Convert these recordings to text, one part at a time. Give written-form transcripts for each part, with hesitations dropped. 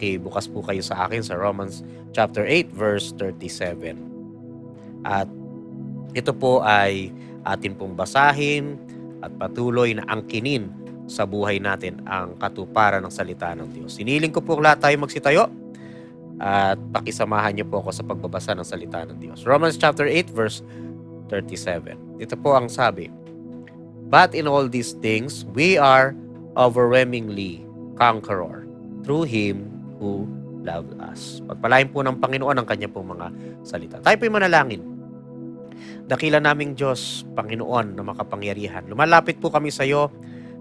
makibukas po kayo sa akin sa Romans chapter 8 verse 37. At ito po ay atin pong basahin at patuloy na angkinin sa buhay natin ang katuparan ng salita ng Diyos. Siniling ko po lahat tayo magsitayo at pakisamahan niyo po ako sa pagbabasa ng salita ng Diyos. Romans chapter 8 verse 37. Ito po ang sabi, "But in all these things, we are overwhelmingly conqueror through Him who loved us." Pagpalain po ng Panginoon ang kanya pong mga salita. Tayo po'y manalangin. Dakila naming Diyos, Panginoon na makapangyarihan. Lumalapit po kami sa iyo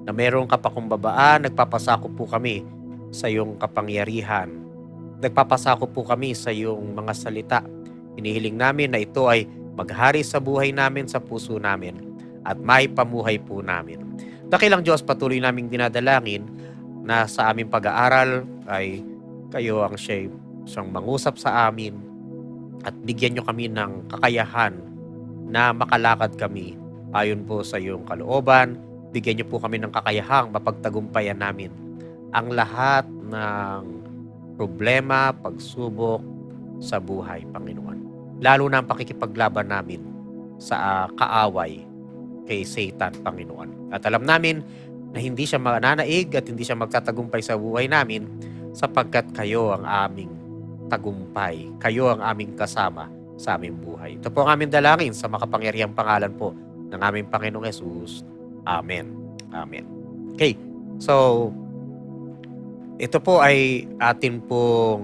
na mayroong kapakumbabaan. Nagpapasakop po kami sa iyong kapangyarihan. Nagpapasakop po kami sa iyong mga salita. Hinihiling namin na ito ay maghari sa buhay namin, sa puso namin, at may pamuhay po namin. Dakilang Diyos, patuloy naming dinadalangin na sa aming pag-aaral ay kayo ang siyang mangusap sa amin at bigyan nyo kami ng kakayahan na makalakad kami ayon po sa iyong kalooban. Bigyan niyo po kami ng kakayahang mapagtagumpayan namin ang lahat ng problema, pagsubok sa buhay, Panginoon. Lalo na ang pakikipaglaban namin sa kaaway kay Satan, Panginoon. At alam namin na hindi siya mananaig at hindi siya magtatagumpay sa buhay namin sapagkat kayo ang aming tagumpay. Kayo ang aming kasama sa aming buhay. Ito po ang aming dalangin sa makapangyarihang pangalan po ng aming Panginoong Hesus. Amen. Amen. Okay. So, ito po ay atin pong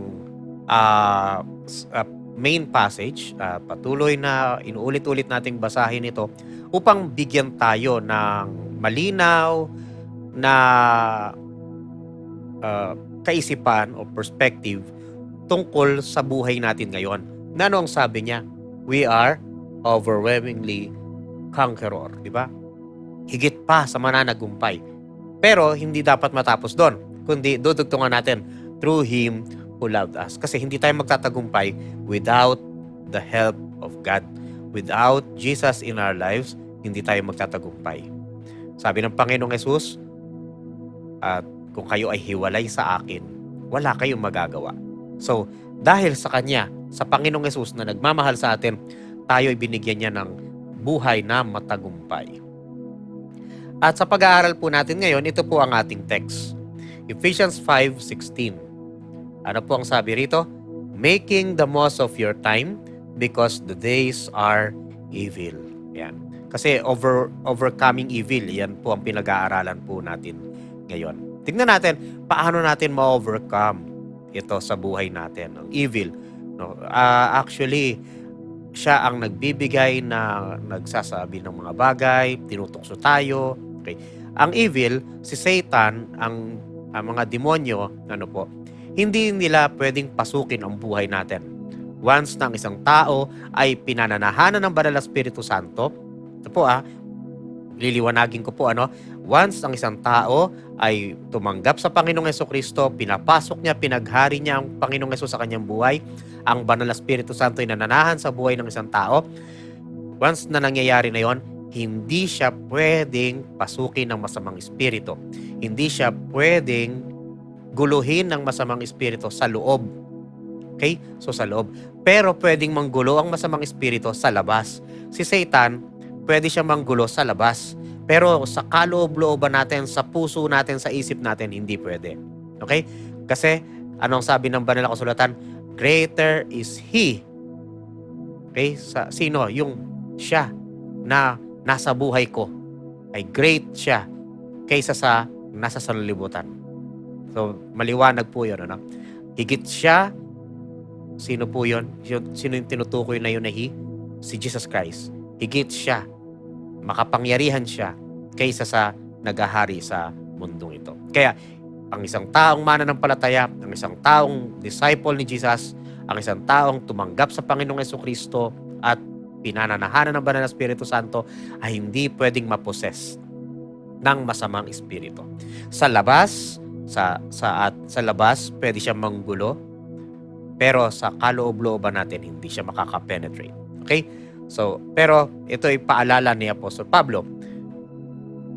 main passage. Patuloy na inuulit-ulit nating basahin ito upang bigyan tayo ng malinaw na kaisipan o perspective tungkol sa buhay natin ngayon. Na ano ang sabi niya? We are overwhelmingly conqueror, di ba? Higit pa sa mananagumpay. Pero hindi dapat matapos doon, kundi dudugtungan natin through Him who loved us. Kasi hindi tayo magtatagumpay without the help of God. Without Jesus in our lives, hindi tayo magtatagumpay. Sabi ng Panginoong Hesus, at kung kayo ay hiwalay sa akin, wala kayong magagawa. So, dahil sa Kanya, sa Panginoong Hesus na nagmamahal sa atin, tayo ay binigyan niya ng buhay na matagumpay. At sa pag-aaral po natin ngayon, ito po ang ating text. Ephesians 5:16. Ano po ang sabi rito? Making the most of your time because the days are evil. Yan. Kasi overcoming evil, yan po ang pinag-aaralan po natin ngayon. Tingnan natin, paano natin ma-overcome ito sa buhay natin, ang evil. No? Actually, siya ang nagbibigay na nagsasabi ng mga bagay, tinutokso tayo. Okay. Ang evil, si Satan, ang mga demonyo, hindi nila pwedeng pasukin ang buhay natin. Once na ang isang tao ay pinananahanan ng Banal na Espiritu Santo, ito po liliwanagin ko po once ang isang tao ay tumanggap sa Panginoong Hesukristo, pinapasok niya, pinaghari niya ang Panginoong Hesus sa kanyang buhay, ang Banal na Espiritu Santo ay nananahan sa buhay ng isang tao. Once na nangyayari na yon, hindi siya pwedeng pasukin ng masamang espiritu. Hindi siya pwedeng guluhin ng masamang espiritu sa loob. Okay? So sa loob. Pero pwedeng manggulo ang masamang espiritu sa labas. Si Satan, pwede siya manggulo sa labas. Pero sa kaloob-looban natin, sa puso natin, sa isip natin, hindi pwede. Okay? Kasi, anong sabi ng Banal na Kasulatan? Greater is He. Okay? Sino? Yung siya na nasa buhay ko. Ay great siya kaysa sa nasa sanlibutan. So, maliwanag po yun. Higit siya. Sino po yun? Sino yung tinutukoy na yun na He? Si Jesus Christ. Higit siya. Makapangyarihan siya kaysa sa naghahari sa mundong ito. Kaya, ang isang taong mananampalataya, ang isang taong disciple ni Jesus, ang isang taong tumanggap sa Panginoong Hesukristo at pinananahanan ng Banal na Espiritu Santo ay hindi pwedeng maposes ng masamang espiritu. Sa labas, sa labas, pwede siya manggulo, pero sa kaloob-looban natin, hindi siya makaka-penetrate. Okay? So, pero ito ay paalala ni Apostol Pablo.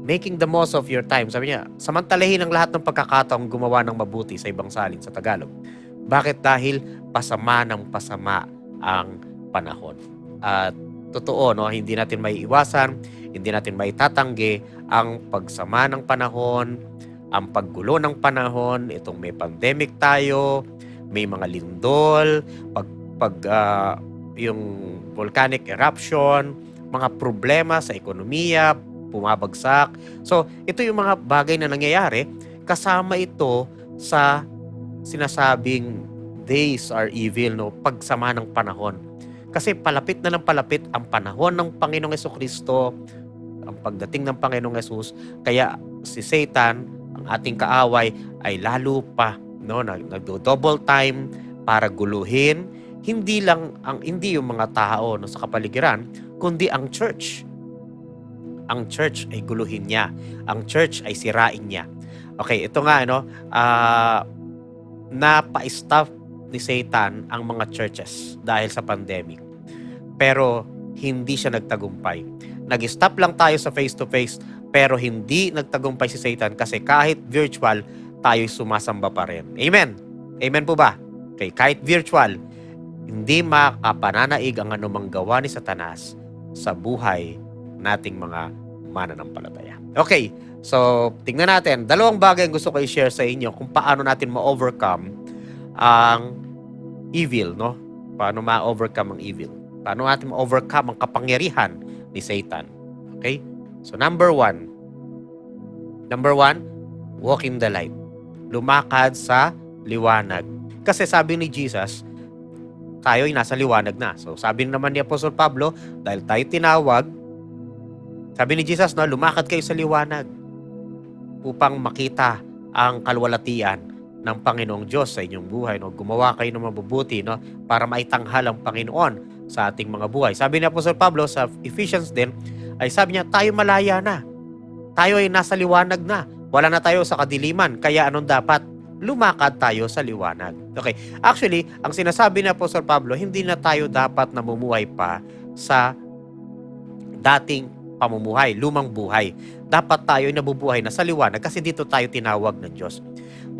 Making the most of your time. Sabi niya, samantalahin ang lahat ng pagkakataong gumawa ng mabuti sa ibang salin sa Tagalog. Bakit? Dahil pasama ng pasama ang panahon. At totoo, no, hindi natin may iwasan, hindi natin may tatanggi ang pagsama ng panahon, ang paggulo ng panahon, itong may pandemic tayo, may mga lindol, yung volcanic eruption, mga problema sa ekonomiya, bumabagsak. So, ito yung mga bagay na nangyayari. Kasama ito sa sinasabing days are evil, no? Pagsama ng panahon. Kasi palapit na ng palapit ang panahon ng Panginoong Jesucristo, ang pagdating ng Panginoong Jesus. Kaya si Satan, ang ating kaaway, ay lalo pa, no, nagdo-double time para guluhin hindi yung mga tao, no, sa kapaligiran, kundi ang church. Ang church ay guluhin niya. Ang church ay sirain niya. Okay, ito nga, no, napa-stop ni Satan ang mga churches dahil sa pandemic. Pero hindi siya nagtagumpay. Nag-stop lang tayo sa face-to-face, pero hindi nagtagumpay si Satan kasi kahit virtual, tayo'y sumasamba pa rin. Amen? Amen po ba? Okay, kahit virtual, hindi makapananaig ang anumang gawa ni Satanas sa buhay nating mga mananampalataya. Okay, so tingnan natin. Dalawang bagay ang gusto ko i-share sa inyo kung paano natin ma-overcome ang evil, no? Paano ma-overcome ang evil? Paano natin ma-overcome ang kapangyarihan ni Satan? Okay? So number one, walk in the light. Lumakad sa liwanag. Kasi sabi ni Jesus, tayo ay nasa liwanag na. So sabi naman ni Apostol Pablo, dahil tayo tinawag, sabi ni Jesus, no, lumakad kayo sa liwanag upang makita ang kalwalatian ng Panginoong Diyos sa inyong buhay. No? Gumawa kayo ng mabubuti, no, para maitanghal ang Panginoon sa ating mga buhay. Sabi ni Apostol Pablo sa Ephesians din, ay sabi niya, tayo malaya na. Tayo ay nasa liwanag na. Wala na tayo sa kadiliman. Kaya anong dapat? Lumakad tayo sa liwanag. Okay. Actually, ang sinasabi ni Apostol Pablo, hindi na tayo dapat namumuhay pa sa dating pamumuhay, lumang buhay. Dapat tayo ay nabubuhay na sa liwanag kasi dito tayo tinawag ng Diyos.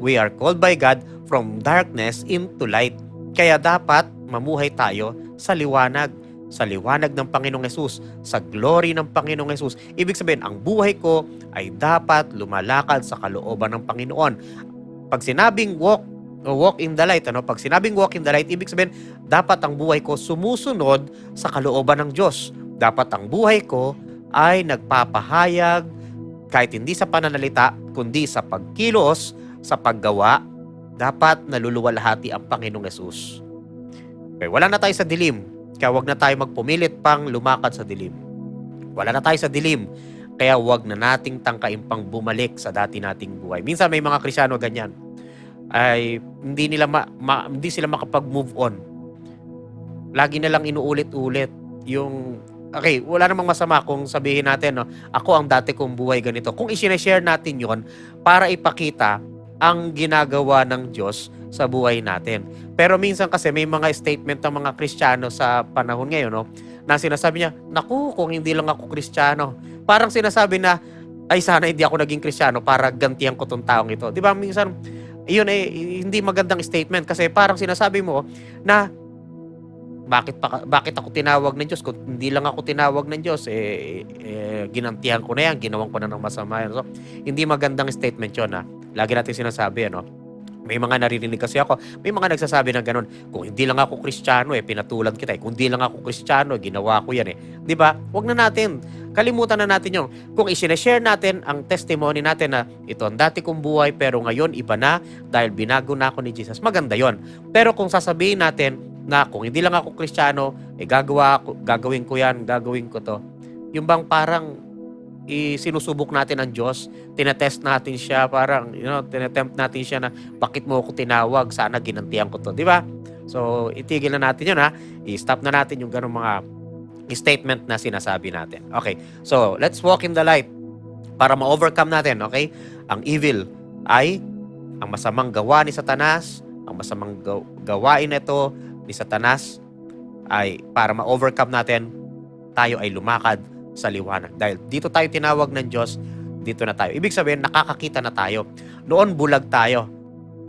We are called by God from darkness into light. Kaya dapat mamuhay tayo sa liwanag ng Panginoong Hesus, sa glory ng Panginoong Hesus. Ibig sabihin, ang buhay ko ay dapat lumalakad sa kalooban ng Panginoon. Pag sinabing walk in the light, pag sinabing walk in the light, ibig sabihin, dapat ang buhay ko sumusunod sa kalooban ng Diyos. Dapat ang buhay ko ay nagpapahayag, kahit hindi sa pananalita, kundi sa pagkilos, sa paggawa, dapat naluluwalhati ang Panginoong Hesus. Okay, wala na tayo sa dilim, kaya wag na tayo magpumilit pang lumakad sa dilim. Wala na tayo sa dilim, kaya wag na nating tangkain pang bumalik sa dati nating buhay. Minsan may mga Kristiyano ganyan, ay hindi sila makapag-move on. Lagi na lang inuulit-ulit yung, okay, wala namang masama kung sabihin natin, no, ako ang dati kong buhay ganito. Kung i-share natin yon para ipakita ang ginagawa ng Diyos sa buhay natin. Pero minsan kasi may mga statement ng mga Kristiyano sa panahon ngayon, no, na sinasabi niya, naku, kung hindi lang ako Kristiyano. Parang sinasabi na, ay sana hindi ako naging Kristiyano para gantihan ko tong taong ito. Di ba minsan, yun hindi magandang statement kasi parang sinasabi mo na bakit ako tinawag ng Diyos? Kung hindi lang ako tinawag ng Diyos, ginantihan ko na yan, ginawan ko na ng masama yan. So, hindi magandang statement yun, ha? Lagi natin sinasabi, ano? May mga naririnig kasi ako, may mga nagsasabi ng ganun, kung hindi lang ako Kristiyano, pinatulan kita. Kung hindi lang ako Kristiyano, ginawa ko yan. Di ba? Huwag na natin. Kalimutan na natin yung, kung i-share natin ang testimony natin na ito ang dati kong buhay, pero ngayon iba na dahil binago na ako ni Jesus. Maganda yon. Pero kung sasabihin natin na kung hindi lang ako Kristiyano, gagawin ko yan, gagawin ko to. Yung bang parang sinusubok natin ang Diyos, tinetest natin siya, parang, tinetempt natin siya na, bakit mo ako tinawag, sana ginantihan ko to, di ba? So, itigil na natin yun, ha? I-stop na natin yung ganung mga statement na sinasabi natin. Okay, so, let's walk in the light para ma-overcome natin, okay? Ang evil ay ang masamang gawa ni Satanas, ang masamang gawain ito ni Satanas ay para ma-overcome natin, tayo ay lumakad sa liwanag. Dahil dito tayo tinawag ng Diyos dito na tayo. Ibig sabihin, nakakakita na tayo. Noon, bulag tayo.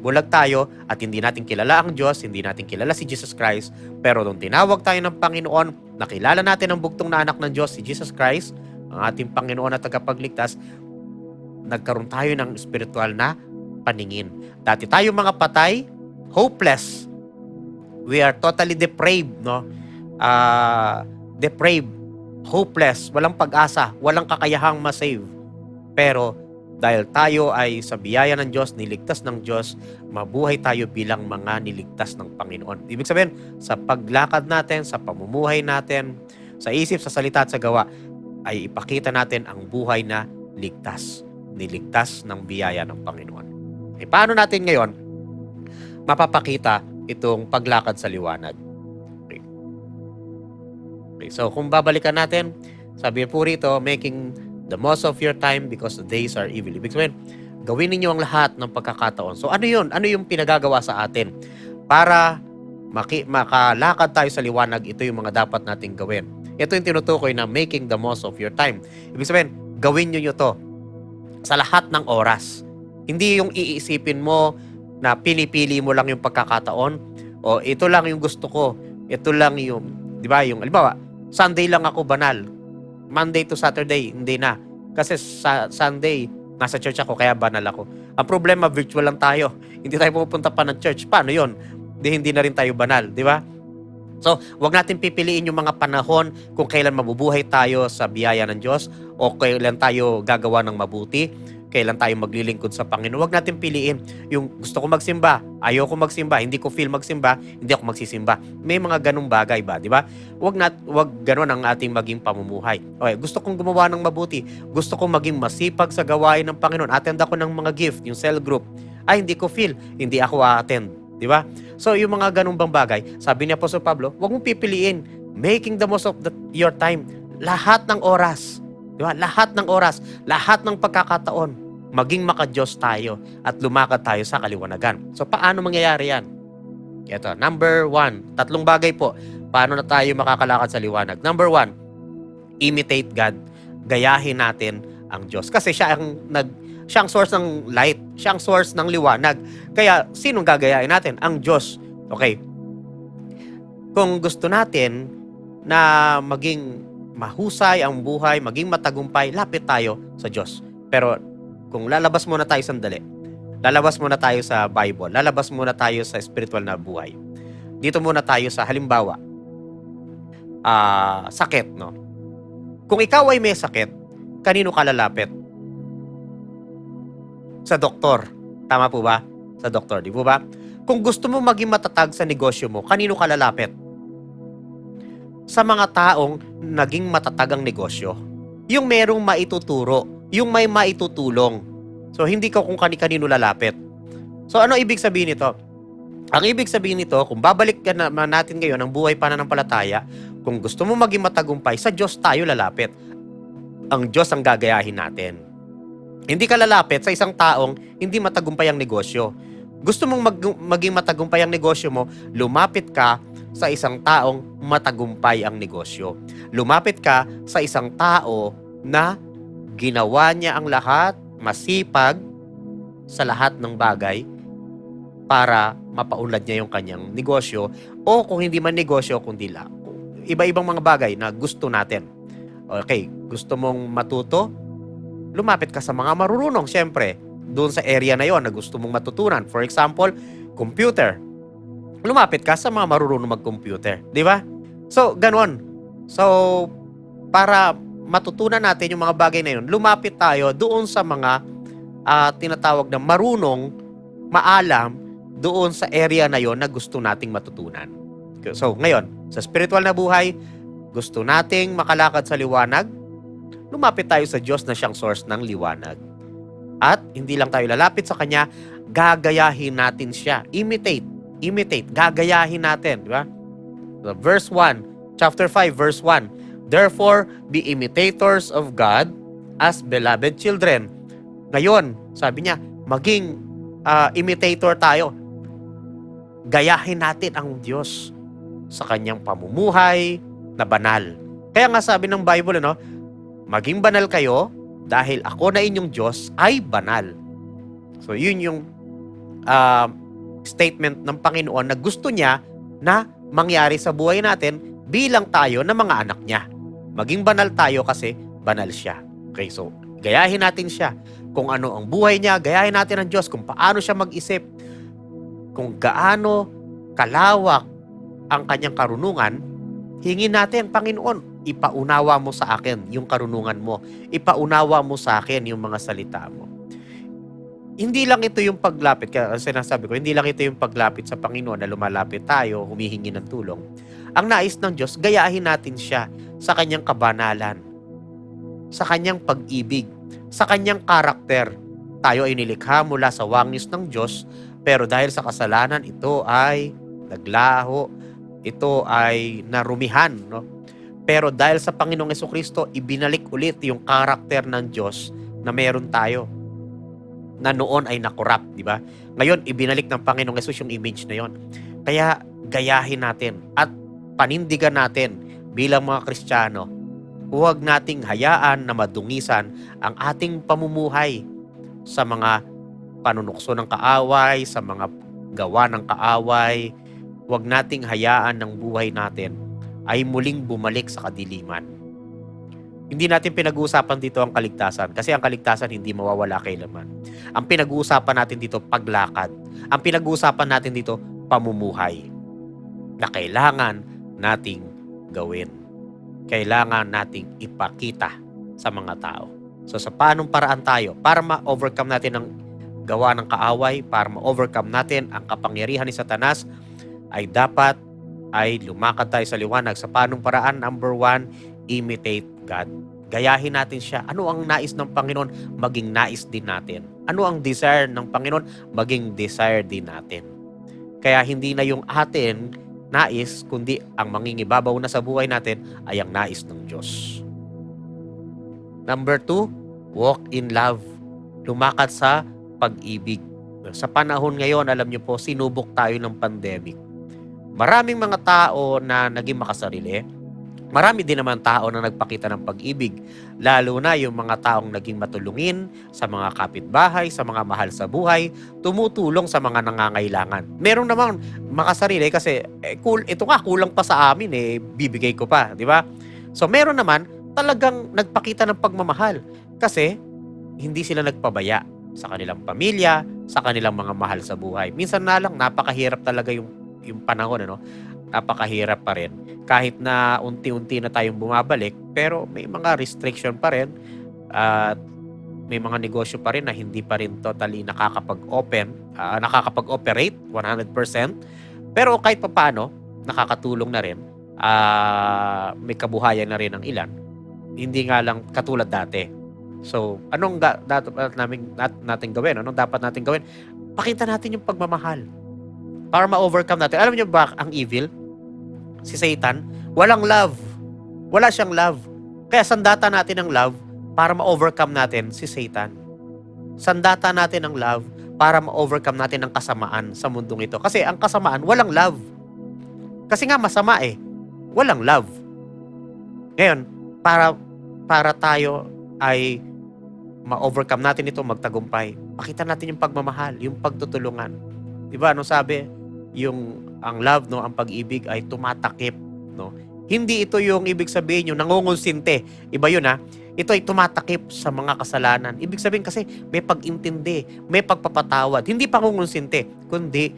Bulag tayo at hindi natin kilala ang Diyos, hindi natin kilala si Jesus Christ. Pero nung tinawag tayo ng Panginoon, nakilala natin ang bugtong na anak ng Diyos, si Jesus Christ, ang ating Panginoon at tagapagligtas, nagkaroon tayo ng spiritual na paningin. Dati tayo mga patay, hopeless. We are totally depraved, no? Depraved, hopeless, walang pag-asa, walang kakayahang ma-save. Pero dahil tayo ay sa biyaya ng Diyos, niligtas ng Diyos, mabuhay tayo bilang mga niligtas ng Panginoon. Ibig sabihin, sa paglakad natin, sa pamumuhay natin, sa isip, sa salita at sa gawa, ay ipakita natin ang buhay na ligtas. Niligtas ng biyaya ng Panginoon. E paano natin ngayon mapapakita itong paglakad sa liwanag? Okay, so kung babalikan natin, sabi po rito, making the most of your time because the days are evil. Ibig sabihin, gawin ninyo ang lahat ng pagkakataon. So ano yun? Ano yung pinagagawa sa atin? Para makalakad tayo sa liwanag, ito yung mga dapat nating gawin. Ito yung tinutukoy na making the most of your time. Ibig sabihin, gawin nyo to sa lahat ng oras. Hindi yung iisipin mo na pinipili mo lang yung pagkakataon o ito lang yung gusto ko, ito lang yung, di ba, yung, halimbawa, Sunday lang ako banal. Monday to Saturday, hindi na. Kasi sa Sunday, nasa church ako, kaya banal ako. Ang problema, virtual lang tayo. Hindi tayo pupunta pa ng church. Paano yun? Hindi na rin tayo banal, di ba? So, wag natin pipiliin yung mga panahon kung kailan mabubuhay tayo sa biyaya ng Diyos o kailan tayo gagawa ng mabuti, kailan tayo maglilingkod sa Panginoon. Wag natin piliin yung gusto ko magsimba, ayoko magsimba, hindi ko feel magsimba, hindi ako magsisimba. May mga ganung bagay ba, di ba? Wag ganoon ang ating maging pamumuhay. Okay, gusto kong gumawa ng mabuti, gusto kong maging masipag sa gawain ng Panginoon. Attend ako ng mga gift, yung cell group. Ay, hindi ko feel, hindi ako a-attend. Di ba? So, yung mga ganung bang bagay, sabi ni Apostol Pablo, wag mong pipiliin. Making the most of your time. Lahat ng oras. Di ba? Lahat ng oras. Lahat ng pagkakataon. Maging maka-Diyos tayo at lumakad tayo sa kaliwanagan. So, paano mangyayari yan? Ito, number 1. 3 bagay po. Paano na tayo makakalakad sa liwanag? Number 1, imitate God. Gayahin natin ang Diyos. Kasi siya ang source ng light. Siya ang source ng liwanag. Kaya, sinong gagayahin natin? Ang Diyos. Okay. Kung gusto natin na maging mahusay ang buhay, maging matagumpay, lapit tayo sa Diyos. Pero, kung lalabas muna tayo sandali, lalabas muna tayo sa Bible, lalabas muna tayo sa spiritual na buhay. Dito muna tayo sa halimbawa, sakit, no? Kung ikaw ay may sakit, kanino ka lalapit? Sa doktor. Tama po ba? Sa doktor, di po ba? Kung gusto mo maging matatag sa negosyo mo, kanino ka lalapit? Sa mga taong naging matatag ang negosyo. Yung merong maituturo, yung may maitutulong. So, hindi ka kung kanino lalapit. So, ano ibig sabihin nito? Ang ibig sabihin nito, kung babalik ka naman natin ngayon ang buhay pananampalataya, kung gusto mo maging matagumpay, sa Diyos tayo lalapit. Ang Diyos ang gagayahin natin. Hindi ka lalapit sa isang taong hindi matagumpay ang negosyo. Gusto mong maging matagumpay ang negosyo mo, lumapit ka sa isang taong matagumpay ang negosyo. Lumapit ka sa isang tao na ginawa niya ang lahat, masipag sa lahat ng bagay para mapaunlad niya yung kanyang negosyo o kung hindi man negosyo, kundi iba-ibang mga bagay na gusto natin. Okay, gusto mong matuto? Lumapit ka sa mga marurunong, syempre, doon sa area na yon na gusto mong matutunan. For example, computer. Lumapit ka sa mga marurunong mag-computer. Di ba? So, ganon. So, para matutunan natin yung mga bagay na yun, lumapit tayo doon sa mga tinatawag na marunong, maalam, doon sa area na yon na gusto nating matutunan. So, ngayon, sa spiritual na buhay, gusto nating makalakad sa liwanag, lumapit tayo sa Diyos na siyang source ng liwanag. At hindi lang tayo lalapit sa Kanya, gagayahin natin siya. Imitate, gagayahin natin. Di ba? So, verse 1, chapter 5, verse 1, therefore, be imitators of God as beloved children. Ngayon, sabi niya, maging imitator tayo. Gayahin natin ang Diyos sa Kanyang pamumuhay na banal. Kaya nga sabi ng Bible, maging banal kayo dahil ako na inyong Diyos ay banal. So yun yung uh, statement ng Panginoon na gusto niya na mangyari sa buhay natin bilang tayo na mga anak niya. Maging banal tayo kasi banal siya. Okay, so gayahin natin siya. Kung ano ang buhay niya, gayahin natin ang Diyos. Kung paano siya mag-isip, kung gaano kalawak ang kanyang karunungan, hingin natin, Panginoon, ipaunawa mo sa akin yung karunungan mo. Ipaunawa mo sa akin yung mga salita mo. Hindi lang ito yung paglapit, kaya sinasabi ko, hindi lang ito yung paglapit sa Panginoon na lumalapit tayo, humihingi ng tulong. Ang nais ng Diyos, gayahin natin siya sa kanyang kabanalan, sa kanyang pag-ibig, sa kanyang karakter. Tayo ay nilikha mula sa wangis ng Diyos, pero dahil sa kasalanan, ito ay naglaho, ito ay narumihan, no? Pero dahil sa Panginoong Jesucristo, ibinalik ulit yung karakter ng Diyos na meron tayo, na noon ay nakorap, di ba? Ngayon, ibinalik ng Panginoong Jesus yung image na yon. Kaya gayahin natin at panindigan natin bilang mga Kristiyano, huwag nating hayaan na madungisan ang ating pamumuhay sa mga panunukso ng kaaway, sa mga gawa ng kaaway. Huwag nating hayaan ng buhay natin ay muling bumalik sa kadiliman. Hindi natin pinag-uusapan dito ang kaligtasan kasi ang kaligtasan hindi mawawala kailanman. Ang pinag-uusapan natin dito paglakad. Ang pinag-uusapan natin dito pamumuhay na kailangan nating gawin. Kailangan nating ipakita sa mga tao. So sa paanong paraan tayo para ma-overcome natin ang gawa ng kaaway, para ma-overcome natin ang kapangyarihan ni Satanas, ay dapat ay lumakad tayo sa liwanag. Sa paanong paraan? Number 1, imitate God. Gayahin natin siya. Ano ang nais ng Panginoon? Maging nais din natin. Ano ang desire ng Panginoon? Maging desire din natin. Kaya hindi na yung atin nais, kundi ang mangingibabaw na sa buhay natin ay ang nais ng Diyos. Number 2, walk in love. Lumakad sa pag-ibig. Sa panahon ngayon, alam niyo po, sinubok tayo ng pandemic. Maraming mga tao na naging makasarili. Marami din naman tao na nagpakita ng pag-ibig. Lalo na yung mga taong naging matulungin sa mga kapitbahay, sa mga mahal sa buhay, tumutulong sa mga nangangailangan. Meron namang makasarili kasi cool, ito nga kulang pa sa amin bibigay ko pa, di ba? So meron naman talagang nagpakita ng pagmamahal kasi hindi sila nagpabaya sa kanilang pamilya, sa kanilang mga mahal sa buhay. Minsan na lang napakahirap talaga yung panahon, ano? Napakahirap pa rin. Kahit na unti-unti na tayong bumabalik, pero may mga restriction pa rin at may mga negosyo pa rin na hindi pa rin totally nakakapag-operate 100%. Pero kahit papaano, nakakatulong na rin. May kabuhayan na rin ang ilan. Hindi nga lang katulad dati. So, anong dapat natin gawin? Anong dapat natin gawin? Pakita natin yung pagmamahal para ma-overcome natin. Alam niyo ba ang evil? Si Satan, walang love. Wala siyang love. Kaya sandata natin ang love para ma-overcome natin si Satan. Sandata natin ang love para ma-overcome natin ang kasamaan sa mundong ito. Kasi ang kasamaan, walang love. Kasi nga masama walang love. Ngayon, para tayo ay ma-overcome natin ito, magtagumpay, pakita natin yung pagmamahal, yung pagtutulungan. Diba, ano sabi? Ang love, no, ang pag-ibig ay tumatakip, no? Hindi ito yung ibig sabihin yung nangungonsinte. Iba yun, ha? Ito ay tumatakip sa mga kasalanan. Ibig sabihin kasi may pag-intindi, may pagpapatawad. Hindi pangungonsinte, kundi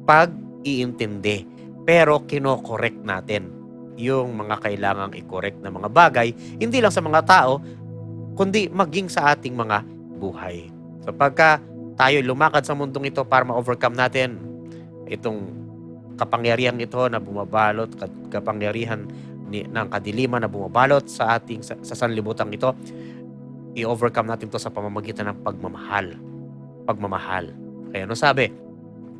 pag-iintindi. Pero kino-correct natin yung mga kailangang i-correct na mga bagay, hindi lang sa mga tao, kundi maging sa ating mga buhay. So pagka tayo lumakad sa mundong ito para ma-overcome natin itong kapangyarihan ito na bumabalot, kapangyarihan ng kadiliman na bumabalot sa ating sa sanlibutan ito, i-overcome natin ito sa pamamagitan ng pagmamahal. Pagmamahal. Kaya ano sabi?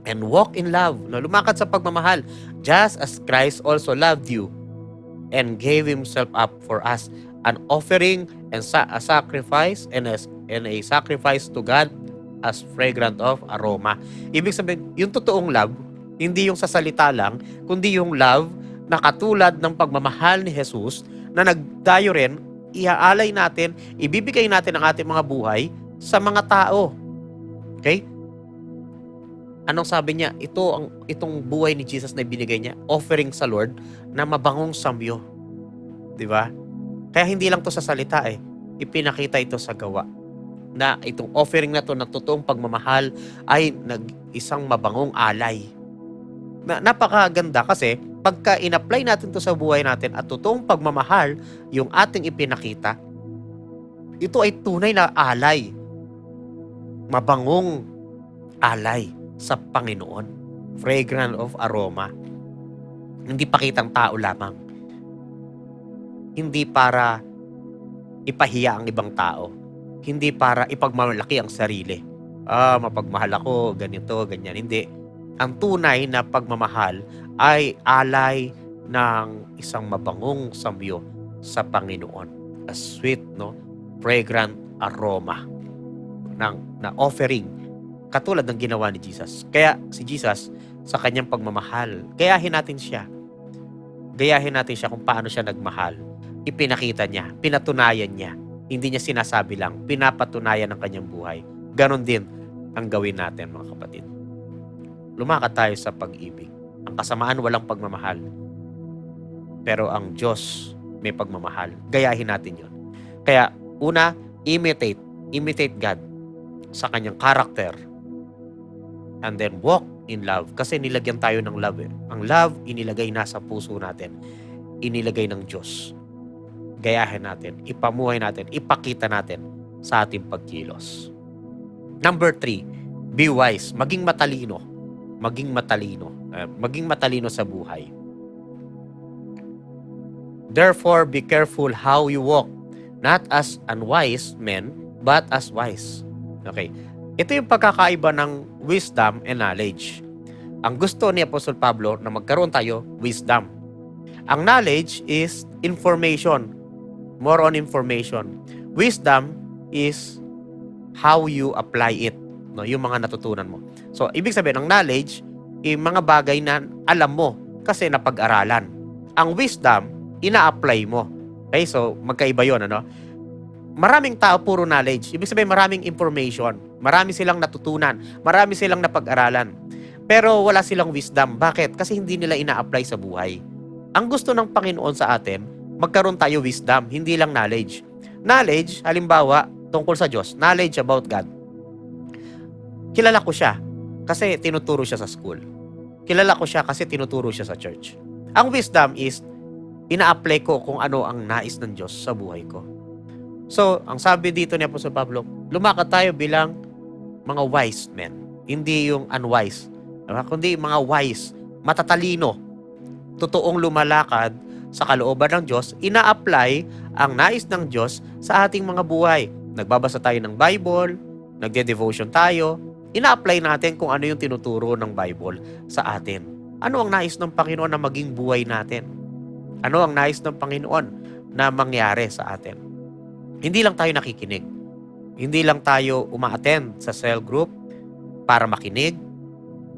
And walk in love. No, lumakad sa pagmamahal. Just as Christ also loved you and gave Himself up for us, an offering and a sacrifice and a sacrifice to God as fragrant of aroma. Ibig sabihin, yung totoong love, hindi yung sa salita lang, kundi yung love na katulad ng pagmamahal ni Jesus na nagdayo rin iaalay natin, ibibigay natin ang ating mga buhay sa mga tao. Okay? Anong sabi niya? Itong buhay ni Jesus na ibinigay niya, offering sa Lord na mabangong samyo. Di ba? Kaya hindi lang to sa salita ipinakita ito sa gawa. Na itong offering na to na totoong pagmamahal ay isang mabangong alay. Napakaganda kasi pagka in-apply natin to sa buhay natin at totoong pagmamahal yung ating ipinakita, ito ay tunay na alay. Mabangong alay sa Panginoon. Fragrant of aroma. Hindi pakitang tao lamang. Hindi para ipahiya ang ibang tao. Hindi para ipagmamalaki ang sarili. Mapagmahal ako, ganito, ganyan. Hindi. Ang tunay na pagmamahal ay alay ng isang mabangong samyo sa Panginoon. A sweet, fragrant aroma na offering katulad ng ginawa ni Jesus. Kaya si Jesus, sa kanyang pagmamahal, gayahin natin siya. Gayahin natin siya kung paano siya nagmahal. Ipinakita niya, pinatunayan niya. Hindi niya sinasabi lang, pinapatunayan ang kanyang buhay. Ganon din ang gawin natin, mga kapatid. Lumakad tayo sa pag-ibig. Ang kasamaan walang pagmamahal. Pero ang Diyos may pagmamahal. Gayahin natin yon. Kaya, una, imitate God sa kanyang character. And then walk in love. Kasi nilagyan tayo ng love. Ang love, inilagay nasa puso natin. Inilagay ng Diyos. Gayahin natin, ipamuhay natin, ipakita natin sa ating pagkilos. Number 3, be wise. Maging matalino. Maging matalino. Maging matalino sa buhay. Therefore, be careful how you walk. Not as unwise men, but as wise. Okay. Ito yung pagkakaiba ng wisdom and knowledge. Ang gusto ni Apostol Pablo na magkaroon tayo, wisdom. Ang knowledge is information. More on information. Wisdom is how you apply it. Yung mga natutunan mo. So, ibig sabihin, ang knowledge, mga bagay na alam mo kasi napag-aralan. Ang wisdom, ina-apply mo. Okay? So, magkaiba yun. Maraming tao, puro knowledge. Ibig sabihin, maraming information. Marami silang natutunan. Marami silang napag-aralan. Pero wala silang wisdom. Bakit? Kasi hindi nila ina-apply sa buhay. Ang gusto ng Panginoon sa atin, magkaroon tayo wisdom, hindi lang knowledge. Knowledge, halimbawa, tungkol sa Diyos. Knowledge about God. Kilala ko siya kasi tinuturo siya sa school. Kilala ko siya kasi tinuturo siya sa church. Ang wisdom is, ina-apply ko kung ano ang nais ng Diyos sa buhay ko. So, ang sabi dito ni Apostol Pablo, lumakad tayo bilang mga wise men. Hindi yung unwise. Kundi mga wise, matatalino, totoong lumalakad sa kalooban ng Diyos, ina-apply ang nais ng Diyos sa ating mga buhay. Nagbabasa tayo ng Bible, nagde-devotion tayo, ina-apply natin kung ano yung tinuturo ng Bible sa atin. Ano ang nais ng Panginoon na maging buhay natin? Ano ang nais ng Panginoon na mangyari sa atin? Hindi lang tayo nakikinig. Hindi lang tayo uma-attend sa cell group para makinig,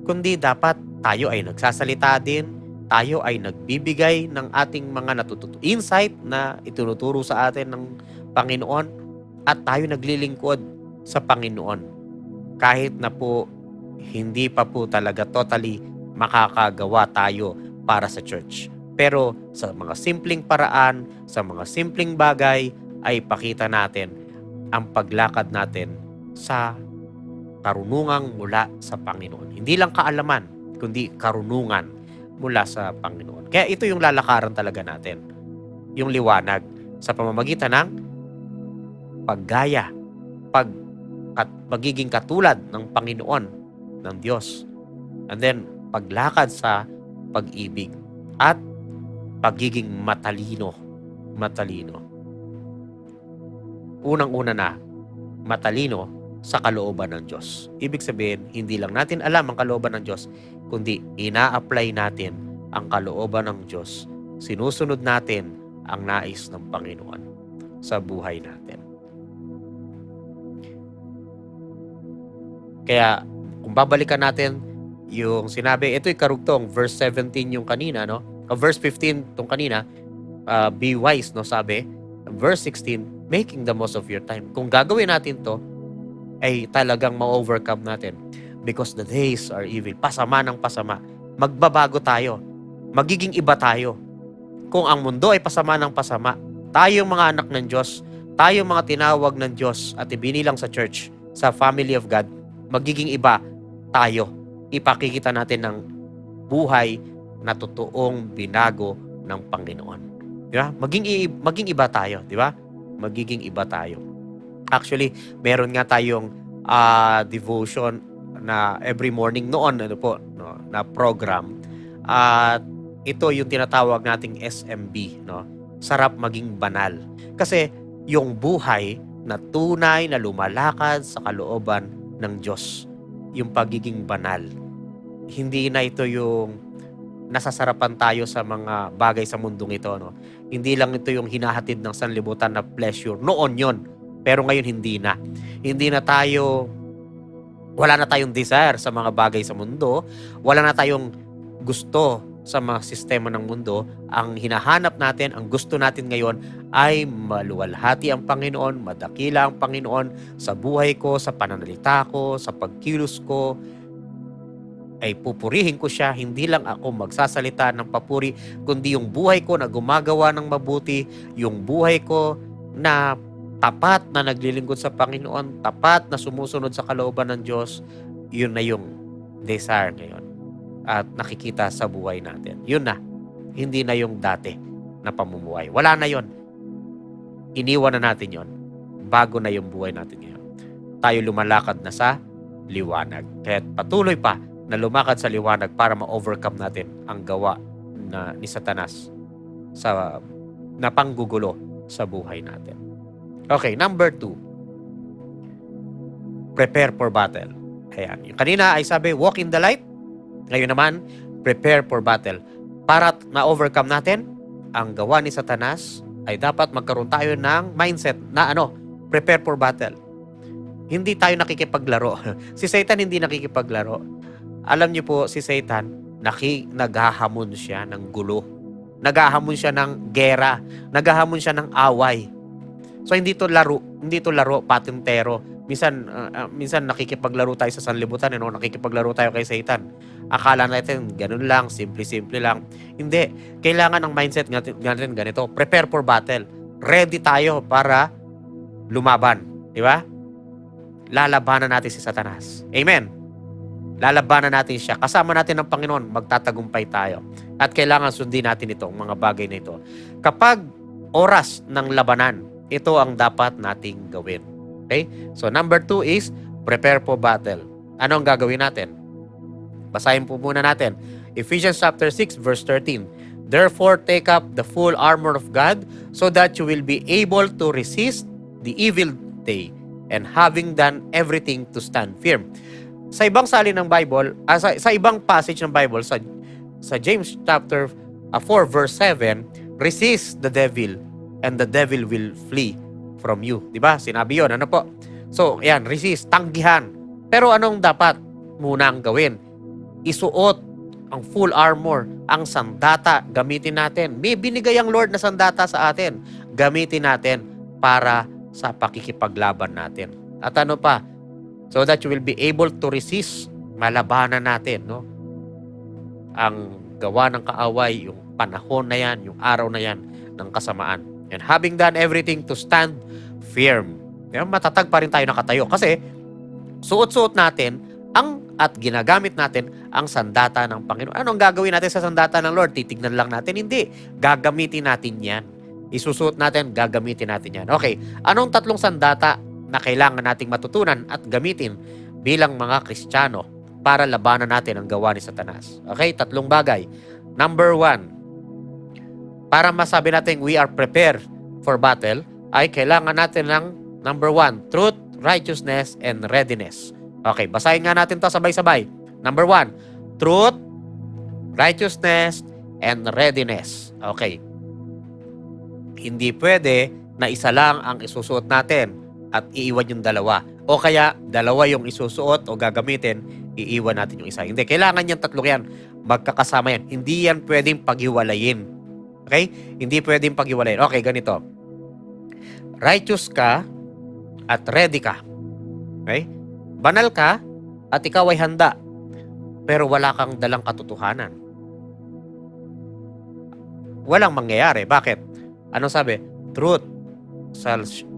kundi dapat tayo ay nagsasalita din, tayo ay nagbibigay ng ating mga insight na itinuturo sa atin ng Panginoon at tayo naglilingkod sa Panginoon. Kahit na po hindi pa po talaga totally makakagawa tayo para sa church. Pero sa mga simpleng paraan, sa mga simpleng bagay, ay pakita natin ang paglakad natin sa karunungang mula sa Panginoon. Hindi lang kaalaman, kundi karunungan mula sa Panginoon. Kaya ito yung lalakaran talaga natin. Yung liwanag sa pamamagitan ng paggaya, pagiging katulad ng Panginoon, ng Diyos. And then, paglakad sa pag-ibig at pagiging matalino. Unang-una na, matalino sa kalooban ng Diyos. Ibig sabihin, hindi lang natin alam ang kalooban ng Diyos, kundi ina-apply natin ang kalooban ng Diyos. Sinusunod natin ang nais ng Panginoon sa buhay natin. Kaya, kung babalikan natin yung sinabi, ito'y karugtong, verse 17 yung kanina, no? O verse 15 tong kanina, be wise, no? Sabi, verse 16, making the most of your time. Kung gagawin natin to, ay talagang ma-overcome natin. Because the days are evil. Pasama ng pasama. Magbabago tayo. Magiging iba tayo. Kung ang mundo ay pasama ng pasama, tayong mga anak ng Diyos, tayong mga tinawag ng Diyos at ibinilang sa church, sa family of God, magiging iba tayo. Ipakikita natin ng buhay na totoong binago ng Panginoon. Di ba? Maging iba tayo, di ba? Magiging iba tayo. Actually, meron nga tayong devotion na every morning noon, na program. At ito yung tinatawag nating SMB, no? Sarap maging banal. Kasi yung buhay na tunay na lumalakad sa kalooban ng Diyos, yung pagiging banal. Hindi na ito yung nasasarapan tayo sa mga bagay sa mundong ito, no? Hindi lang ito yung hinahatid ng sanlibutan na pleasure. Noon yon, pero ngayon hindi na. Wala na tayong desire sa mga bagay sa mundo. Wala na tayong gusto sa mga sistema ng mundo. Ang hinahanap natin, ang gusto natin ngayon ay maluwalhati ang Panginoon, madakila ang Panginoon sa buhay ko, sa pananalita ko, sa pagkilos ko. Ay pupurihin ko siya, hindi lang ako magsasalita ng papuri, kundi yung buhay ko na gumagawa ng mabuti, yung buhay ko na tapat na naglilingkod sa Panginoon, tapat na sumusunod sa kalooban ng Diyos, yun na yung desire ngayon. At nakikita sa buhay natin. Yun na. Hindi na yung dati na pamumuhay. Wala na yon. Iniwan na natin yon. Bago na yung buhay natin ngayon. Tayo lumalakad na sa liwanag. Kaya patuloy pa na lumakad sa liwanag para ma-overcome natin ang gawa ni Satanas na panggugulo sa buhay natin. Okay, number 2. Prepare for battle. Ayan. Yung kanina ay sabi, walk in the light. Ngayon naman, prepare for battle. Para ma-overcome natin ang gawa ni Satanas, ay dapat magkaroon tayo ng mindset na prepare for battle. Hindi tayo nakikipaglaro. Si Satan hindi nakikipaglaro. Alam niyo po, si Satan, naghahamon siya ng gulo. Naghahamon siya ng gera. Naghahamon siya ng away. So hindi to laro, patintero. Minsan nakikipaglaro tayo sa sanlibutan, nakikipaglaro tayo kay Satan. Akala natin ganun lang, simple lang. Hindi, kailangan ang mindset natin ganito. Prepare for battle. Ready tayo para lumaban, di ba? Lalabanan natin si Satanas. Amen. Lalabanan natin siya. Kasama natin ng Panginoon, magtatagumpay tayo. At kailangan sundin natin itong mga bagay na ito. Kapag oras ng labanan, ito ang dapat nating gawin. Okay? So number 2 is prepare for battle. Ano ang gagawin natin? Basahin po muna natin. Ephesians chapter 6 verse 13. Therefore take up the full armor of God so that you will be able to resist the evil day and having done everything to stand firm. Sa ibang salin ng Bible, sa ibang passage ng Bible, sa James chapter 4 verse 7, resist the devil and the devil will flee from you. Diba? Sinabi yun. Ano po? So, yan, resist, tanggihan. Pero anong dapat munang gawin? Isuot ang full armor, ang sandata, gamitin natin. May binigay ang Lord na sandata sa atin. Gamitin natin para sa pakikipaglaban natin. At ano pa? So that you will be able to resist, malabanan natin, no? Ang gawa ng kaaway, yung panahon na yan, yung araw na yan ng kasamaan. And having done everything to stand firm. Matatag pa rin tayo nakatayo. Kasi suot-suot natin at ginagamit natin ang sandata ng Panginoon. Anong gagawin natin sa sandata ng Lord? Titignan lang natin? Hindi. Gagamitin natin yan. Isusuot natin, gagamitin natin yan. Okay, anong 3 sandata na kailangan nating matutunan at gamitin bilang mga Kristiyano para labanan natin ang gawa ni Satanas? Okay, 3 bagay. Number 1, para masabi natin we are prepared for battle, ay kailangan natin ng number 1, truth, righteousness, and readiness. Okay, basahin nga natin to sabay-sabay. Number 1, truth, righteousness, and readiness. Okay. Hindi pwede na isa lang ang isusuot natin at iiwan yung dalawa. O kaya, dalawa yung isusuot o gagamitin, iiwan natin yung isa. Hindi, kailangan yung 3 yan. Magkakasama yan. Hindi yan pwedeng paghiwalayin. Okay? Hindi pwedeng paghiwalayin. Okay, ganito. righteous ka at ready ka. Okay? Banal ka at ikaw ay handa, pero wala kang dalang katotohanan. Walang mangyayari. Bakit? Ano sabi? Truth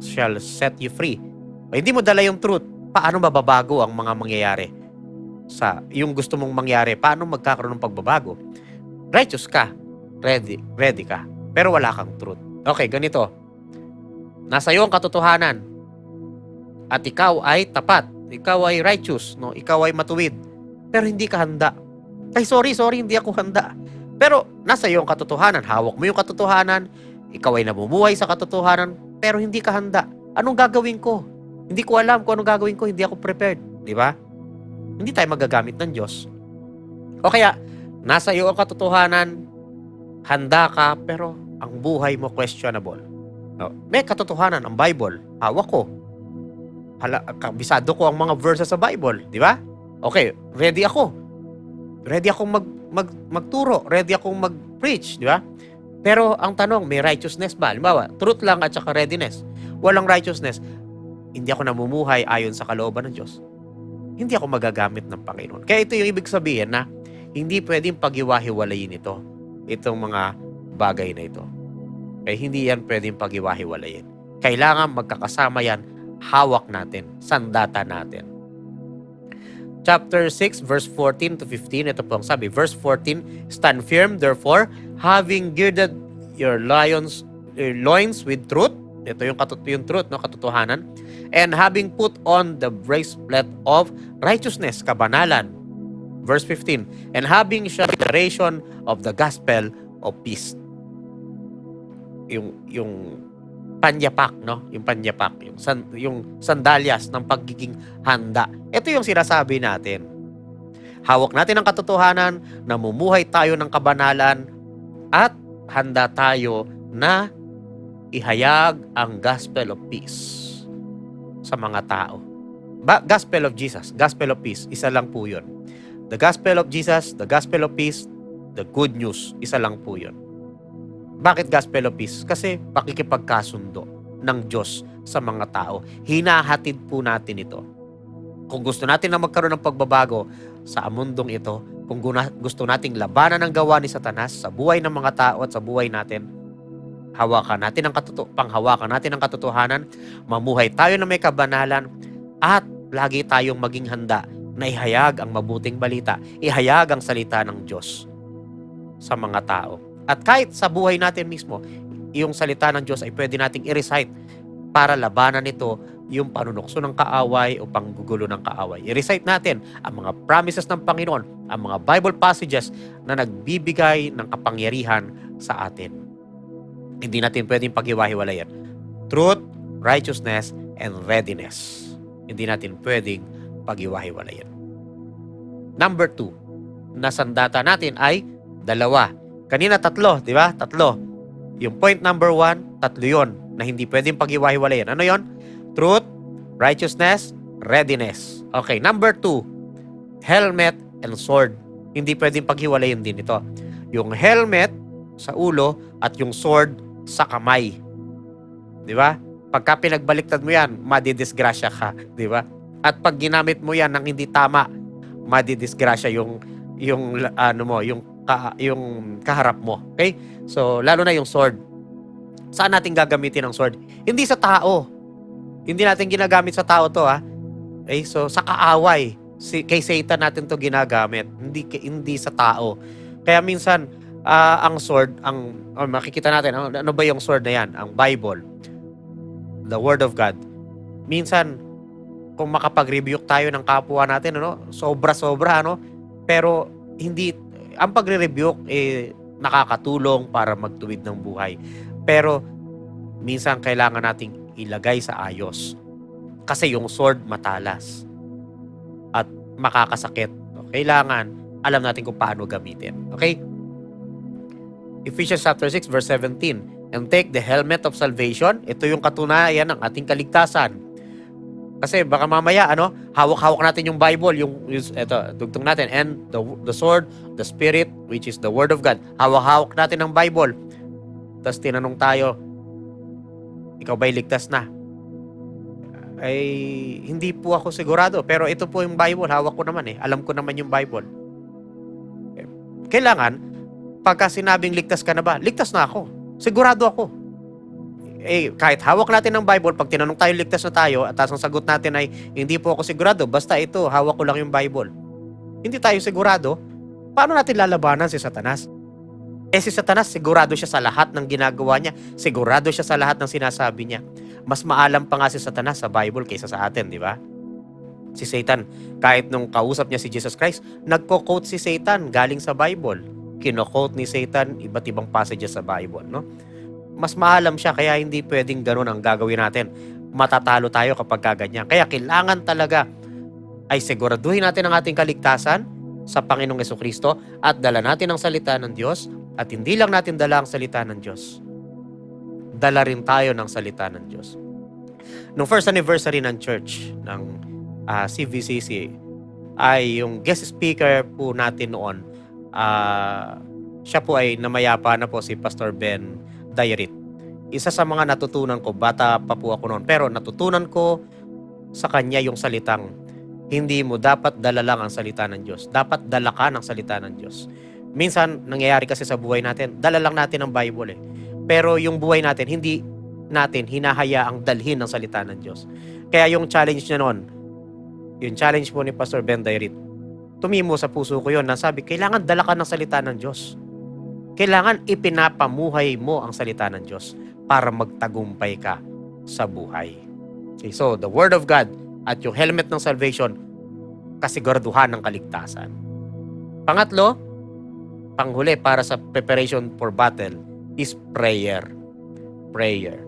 shall set you free. O, hindi mo dala yung truth, paano mababago ang mga mangyayari? Sa yung gusto mong mangyari, paano magkakaroon ng pagbabago? Righteous ka, ready ka, pero wala kang truth. Okay, ganito. Nasa iyo ang katotohanan at ikaw ay tapat, ikaw ay righteous, no? Ikaw ay matuwid, pero hindi ka handa. Ay, sorry, hindi ako handa. Pero nasa iyo ang katotohanan, hawak mo yung katotohanan, ikaw ay namumuhay sa katotohanan, pero hindi ka handa. Anong gagawin ko? Hindi ko alam kung anong gagawin ko, hindi ako prepared, di ba? Hindi tayo magagamit ng Diyos. O kaya, nasa iyo ang katotohanan, handa ka, pero ang buhay mo questionable. No? May katotohanan, ang Bible, hawak ko. Kabisado ko ang mga verses sa Bible, di ba? Okay, ready ako. Ready akong magturo, ready akong mag-preach, di ba? Pero ang tanong, may righteousness ba? Halimbawa, truth lang at saka readiness. Walang righteousness. Hindi ako namumuhay ayon sa kalooban ng Diyos. Hindi ako magagamit ng Panginoon. Kaya ito yung ibig sabihin na hindi pwedeng paghiwa-hiwalayin ito. Itong mga bagay na ito. Kaya hindi yan pwedeng paghiwa-hiwalayin. Kailangan magkakasama yan, hawak natin, sandata natin. Chapter 6, verse 14 to 15, ito po ang sabi. Verse 14, stand firm, therefore, having girded your loins with truth. Ito yung truth, no? Katotohanan. And having put on the breastplate of righteousness, kabanalan. Verse 15, and having shod the preparation of the gospel of peace. Yung panyapak, no? Yung panyapak, yung sandalyas ng pagiging handa. Ito yung sinasabi natin. Hawak natin ang katotohanan, namumuhay tayo ng kabanalan, at handa tayo na ihayag ang gospel of peace sa mga tao. Gospel of Jesus, gospel of peace, isa lang po yun. The gospel of Jesus, the gospel of peace, the good news, isa lang po yun. Bakit gospel of peace? Kasi pakikipagkasundo ng Diyos sa mga tao. Hinahatid po natin ito. Kung gusto natin na magkaroon ng pagbabago sa mundong ito, kung gusto nating labanan ang gawa ni Satanas sa buhay ng mga tao at sa buhay natin, panghawakan natin ang katotohanan, mamuhay tayo na may kabanalan, at lagi tayong maging handa na ihayag ang mabuting balita, ihayag ang salita ng Diyos sa mga tao. At kahit sa buhay natin mismo, yung salita ng Diyos ay pwede nating i-recite para labanan ito yung panunukso ng kaaway o panggugulo ng kaaway. I-recite natin ang mga promises ng Panginoon, ang mga Bible passages na nagbibigay ng kapangyarihan sa atin. Hindi natin pwedeng paghiwa-hiwalayan. Truth, righteousness, and readiness. Hindi natin pwedeng paghiwa-hiwalayan. Number 2, na sandata natin ay 2. Kanina 3, di ba? 3. Yung point number 1, 3 yun, na hindi pwedeng paghiwa-hiwalayan. Ano yon? Truth, righteousness, readiness. Okay, number 2, helmet and sword. Hindi pwedeng paghiwalayan din ito. Yung helmet sa ulo at yung sword sa kamay. Di ba? Pagka pinagbaliktad mo yan, madidisgrasya ka. Di ba? At pag ginamit mo yan ng hindi tama, madidisgrasya yung kaharap mo. Okay? So, lalo na yung sword. Saan natin gagamitin ang sword? Hindi sa tao. Hindi natin ginagamit sa tao to, ha? Okay? So, sa kaaway. Kay Satan natin to ginagamit. Hindi sa tao. Kaya minsan, ang sword, makikita natin, ano ba yung sword na yan? Ang Bible, the Word of God. Minsan, kung makapag-rebuke tayo ng kapwa natin, sobra-sobra, pero hindi, ang pagre-rebuke, nakakatulong para magtuwid ng buhay. Pero, minsan kailangan nating ilagay sa ayos. Kasi yung sword matalas. At makakasakit. Kailangan, alam natin kung paano gamitin. Okay? Ephesians chapter 6 verse 17, and take the helmet of salvation. Ito yung katunayan ng ating kaligtasan. Kasi baka mamaya hawak-hawak natin yung Bible, ito dugtong natin, and the sword, the spirit, which is the word of God. Hawak-hawak natin ang Bible. Tapos tinanong tayo, Ikaw ba'y ligtas na? Ay, hindi po ako sigurado. Pero ito po yung Bible. Hawak ko naman eh. Alam ko naman yung Bible. Kailangan, pagka sinabing ligtas ka na ba, ligtas na ako. Sigurado ako. Kahit hawak natin ng Bible, pag tinanong tayo ligtas na tayo, at ang sagot natin ay, hindi po ako sigurado, basta ito, hawak ko lang yung Bible. Hindi tayo sigurado, paano natin lalabanan si Satanas? Si Satanas, sigurado siya sa lahat ng ginagawa niya. Sigurado siya sa lahat ng sinasabi niya. Mas maalam pa nga si Satanas sa Bible kaysa sa atin, di ba? Si Satan, kahit nung kausap niya si Jesus Christ, nagko-quote si Satan galing sa Bible. Kino-quote ni Satan iba't ibang passages sa Bible, no? Mas maalam siya, kaya hindi pwedeng ganun ang gagawin natin. Matatalo tayo kapag ganyan. Kaya kailangan talaga ay siguraduhin natin ang ating kaligtasan sa Panginoong Jesucristo at dala natin ang salita ng Diyos. At hindi lang natin dala ang salita ng Diyos, dala rin tayo ng salita ng Diyos. Nung first anniversary ng church, ng CVCC, ay yung guest speaker po natin noon, siya po ay namayapa na po, si Pastor Ben Dairit. Isa sa mga natutunan ko, bata pa po ako noon, pero natutunan ko sa kanya yung salitang, hindi mo dapat dala lang ang salita ng Diyos. Dapat dala ka ng salita ng Diyos. Minsan, nangyayari kasi sa buhay natin, dala lang natin ang Bible eh. Pero yung buhay natin, hindi natin hinahayaang dalhin ng salita ng Diyos. Kaya yung challenge niya noon, yung challenge po ni Pastor Ben Dairit, tumimo sa puso ko yun, na sabi, kailangan dala ka ng salita ng Diyos. Kailangan ipinapamuhay mo ang salita ng Diyos para magtagumpay ka sa buhay. Okay, so, the Word of God at yung helmet ng salvation, kasiguraduhan ng kaligtasan. Pangatlo, panghuli para sa preparation for battle is prayer. Prayer.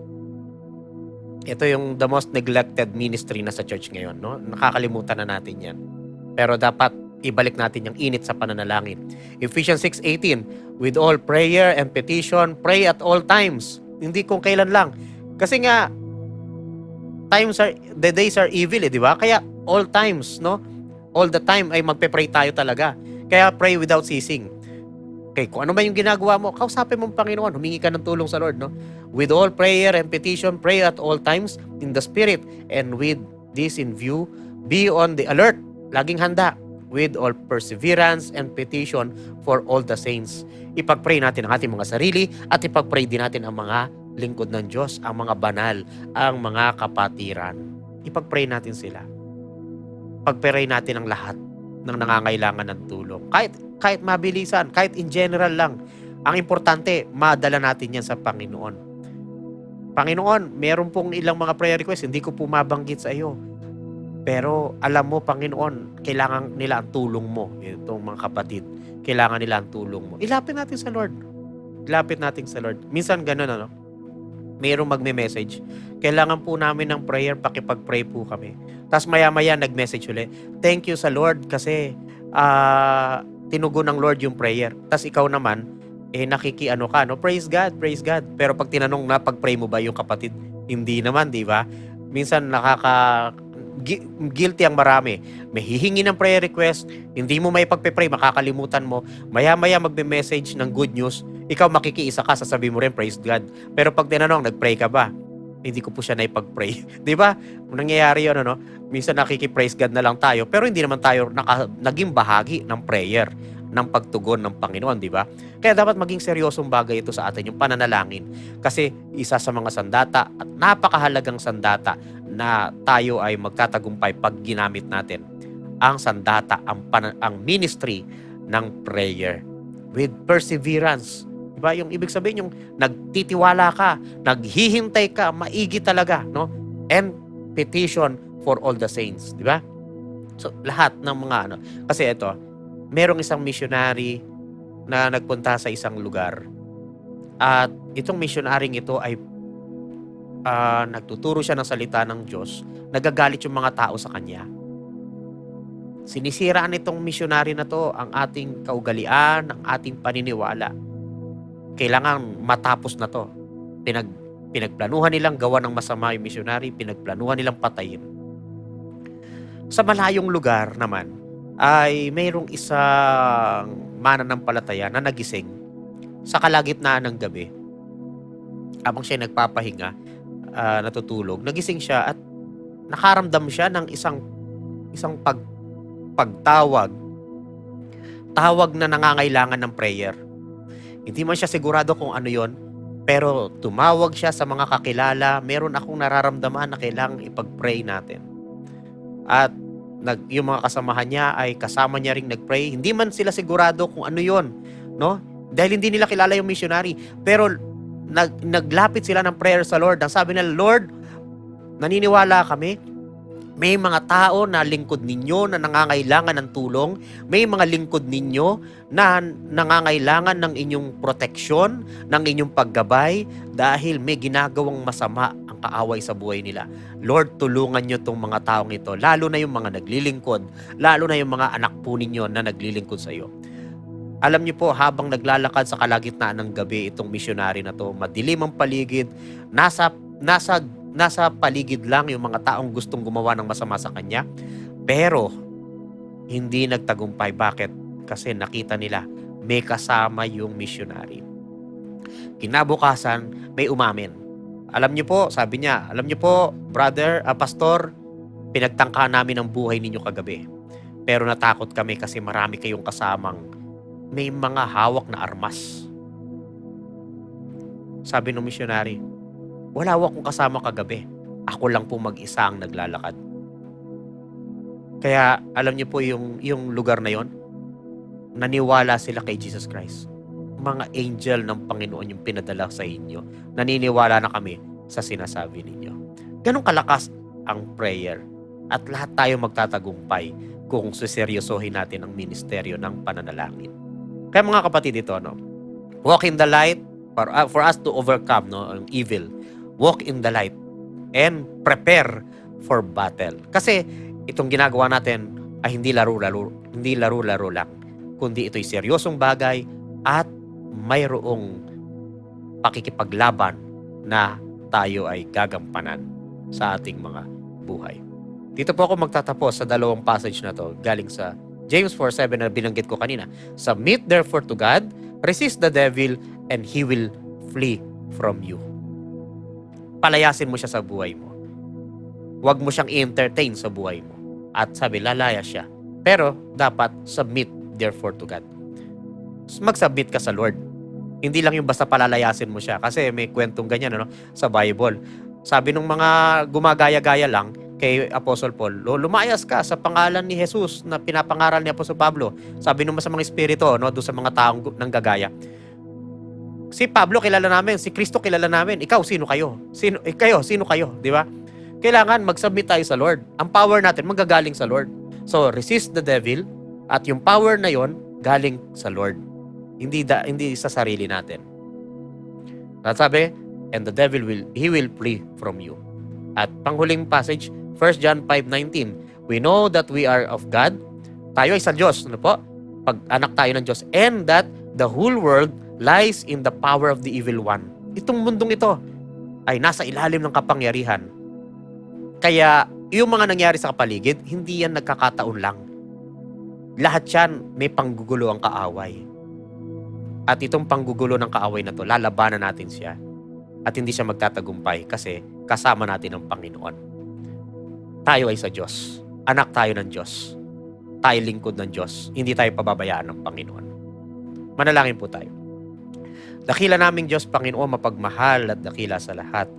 Ito yung the most neglected ministry na sa church ngayon, no? Nakakalimutan na natin yan. Pero dapat ibalik natin yung init sa pananalangin. Ephesians 6:18, with all prayer and petition, pray at all times. Hindi kung kailan lang. Kasi nga, the days are evil, di ba? Kaya all times, no? All the time ay magpe-pray tayo talaga. Kaya pray without ceasing. Okay, kung ano ba yung ginagawa mo, kausapin mo ang Panginoon, humingi ka ng tulong sa Lord, no? With all prayer and petition, pray at all times in the Spirit, and with this in view, be on the alert, laging handa, with all perseverance and petition for all the saints. Ipag-pray natin ang ating mga sarili at ipag-pray din natin ang mga lingkod ng Diyos, ang mga banal, ang mga kapatiran. Ipag-pray natin sila. Pag-pray natin ang lahat ng nangangailangan ng tulong. Kahit mabilisan, kahit in general lang. Ang importante, madala natin yan sa Panginoon. Panginoon, meron pong ilang mga prayer request, hindi ko po mabanggit sa iyo. Pero alam mo, Panginoon, kailangan nila ang tulong mo. Itong mga kapatid, kailangan nila ang tulong mo. Ilapit natin sa Lord. Ilapit natin sa Lord. Minsan ganun, ano? Mayroong magme-message. Kailangan po namin ng prayer, pakipag-pray po kami. Tapos maya-maya nag-message ulit. Thank you sa Lord kasi tinugon ng Lord yung prayer. Tapos ikaw naman, nakikiano ka, no? Praise God, praise God. Pero pag tinanong na, pag-pray mo ba yung kapatid? Hindi naman, di ba? Minsan guilty ang marami. May hihingi ng prayer request, hindi mo may pagpe-pray, makakalimutan mo. Maya-maya magbe-message ng good news, ikaw makikiisa ka, sasabihin mo rin, praise God. Pero pag tinanong, nag-pray ka ba? Hindi ko po siya naipag-pray. Di ba? Nangyayari yun, ano? Minsan nakiki-praise God na lang tayo, pero hindi naman tayo naging bahagi ng prayer, ng pagtugon ng Panginoon, di ba? Kaya dapat maging seryosong bagay ito sa atin, yung pananalangin. Kasi isa sa mga sandata at napakahalagang sandata na tayo ay magtatagumpay pag ginamit natin ang sandata, ang ministry ng prayer with perseverance. Diba? Yung ibig sabihin, yung nagtitiwala ka, naghihintay ka, maigi talaga, no? And petition for all the saints, di ba? So, lahat ng mga ano. Kasi ito, merong isang missionary na nagpunta sa isang lugar. At itong missionaryng ito ay nagtuturo siya ng salita ng Diyos. Nagagalit yung mga tao sa kanya. Sinisiraan itong missionary na to ang ating kaugalian, ang ating paniniwala. Kailangan matapos na to. Pinagplanuhan nilang gawa ng masama yung missionary, pinagplanuhan nilang patayin. Sa malayong lugar naman, ay mayroong isang mananampalataya na nagising sa kalagitnaan ng gabi. Habang siya nagpapahinga, natutulog, nagising siya at nakaramdam siya ng isang pagtawag, tawag na nangangailangan ng prayer. Hindi man siya sigurado kung ano yon, pero tumawag siya sa mga kakilala, meron akong nararamdaman na kailangang ipag-pray natin. At yung mga kasamahan niya ay kasama niya ring nag-pray. Hindi man sila sigurado kung ano yon, no? Dahil hindi nila kilala yung missionary. Pero naglapit sila ng prayer sa Lord. Ang sabi nila, Lord, naniniwala kami, may mga tao na lingkod ninyo na nangangailangan ng tulong. May mga lingkod ninyo na nangangailangan ng inyong proteksyon, ng inyong paggabay dahil may ginagawang masama ang kaaway sa buhay nila. Lord, tulungan nyo itong mga taong ito, lalo na yung mga naglilingkod, lalo na yung mga anak po ninyo na naglilingkod sa iyo. Alam niyo po, habang naglalakad sa kalagitnaan ng gabi itong missionary na to, madilim ang paligid, nasa paligid lang yung mga taong gustong gumawa ng masama sa kanya. Pero hindi nagtagumpay. Bakit? Kasi nakita nila may kasama yung missionary. Kinabukasan, may umamin. Alam niyo po, sabi niya, alam niyo po, brother, pastor, pinagtangka namin ang buhay ninyo kagabi. Pero natakot kami kasi marami kayong kasamang may mga hawak na armas. Sabi ng missionary, wala akong kasama kagabi. Ako lang po mag-isa ang naglalakad. Kaya alam niyo po yung lugar na yon, naniwala sila kay Jesus Christ. Mga angel ng Panginoon yung pinadala sa inyo. Naniniwala na kami sa sinasabi ninyo. Ganong kalakas ang prayer. At lahat tayo magtatagumpay kung suseryosohin natin ang ministeryo ng pananalangin. Kaya mga kapatid, ito, no? Walk in the light for us to overcome, no, ang evil. Walk in the light and prepare for battle. Kasi itong ginagawa natin ay hindi laro-laro lang, kundi ito'y seryosong bagay at mayroong pakikipaglaban na tayo ay gagampanan sa ating mga buhay. Dito po ako magtatapos sa dalawang passage na to galing sa James 4:7 na binanggit ko kanina. Submit therefore to God, resist the devil, and he will flee from you. Palayasin mo siya sa buhay mo. Huwag mo siyang i-entertain sa buhay mo. At sabi, lalaya siya. Pero dapat submit therefore to God. Mag-submit ka sa Lord. Hindi lang yung basta palalayasin mo siya. Kasi may kwentong ganyan, ano, sa Bible. Sabi ng mga gumagaya-gaya lang kay Apostle Paul, lumayas ka sa pangalan ni Jesus na pinapangaral ni Apostle Pablo. Sabi ng masamang espiritu, no, doon sa mga taong nanggagaya. Si Pablo kilala namin, si Kristo kilala namin. Ikaw, sino kayo? Sino kayo? Di ba? Kailangan mag-submit tayo sa Lord. Ang power natin manggagaling sa Lord. So, resist the devil at yung power na yon galing sa Lord. Hindi sa sarili natin. At sabi, and the devil will flee from you. At panghuling passage, 1 John 5:19. We know that we are of God. Tayo ay sa Diyos. Ano po? Pag-anak tayo ng Diyos. And that the whole world lies in the power of the evil one. Itong mundong ito ay nasa ilalim ng kapangyarihan. Kaya yung mga nangyari sa kapaligid, hindi yan nagkakataon lang. Lahat yan may panggugulo ang kaaway. At itong panggugulo ng kaaway na to, lalabanan natin siya. At hindi siya magtatagumpay kasi kasama natin ang Panginoon. Tayo ay sa Diyos. Anak tayo ng Diyos. Tayo lingkod ng Diyos. Hindi tayo pababayaan ng Panginoon. Manalangin po tayo. Dakila naming Diyos, Panginoon, mapagmahal at dakila sa lahat.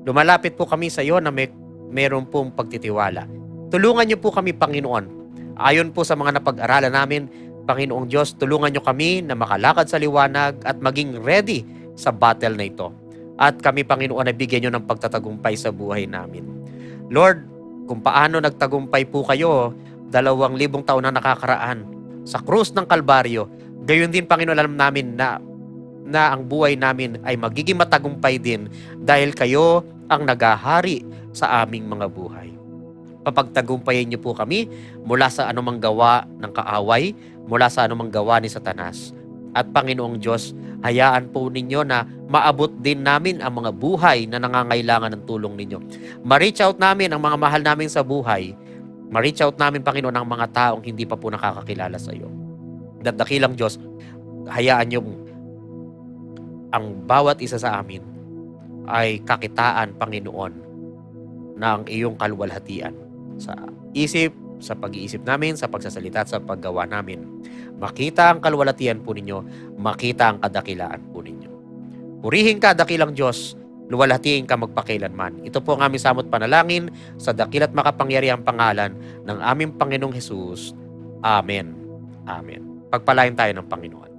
Lumalapit po kami sa iyo na meron pong pagtitiwala. Tulungan niyo po kami, Panginoon. Ayon po sa mga napag-aralan namin, Panginoong Diyos, tulungan niyo kami na makalakad sa liwanag at maging ready sa battle na ito. At kami, Panginoon, ay bigyan niyo ng pagtatagumpay sa buhay namin. Lord, kung paano nagtagumpay po kayo 2,000 taon na nakakaraan sa krus ng Kalbaryo, gayon din, Panginoon, alam namin na ang buhay namin ay magiging matagumpay din dahil kayo ang naghahari sa aming mga buhay. Papagtagumpayin niyo po kami mula sa anumang gawa ng kaaway, mula sa anumang gawa ni Satanas. At Panginoong Diyos, hayaan po ninyo na maabot din namin ang mga buhay na nangangailangan ng tulong ninyo. Ma-reach out namin ang mga mahal namin sa buhay. Ma-reach out namin, Panginoon, ang mga taong hindi pa po nakakakilala sa iyo. Dakilang Diyos, hayaan niyo ang bawat isa sa amin ay kakitaan, Panginoon, ng iyong kaluwalhatian sa isip, sa pag-iisip namin, sa pagsasalita at sa paggawa namin. Makita ang kaluwalhatian po ninyo, makita ang kadakilaan po ninyo. Purihin ka, dakilang Diyos, luwalhatiin ka magpakailanman. Ito po ang aming samot panalangin sa dakil at makapangyarihang pangalan ng aming Panginoong Hesus. Amen. Amen. Pagpalain tayo ng Panginoon.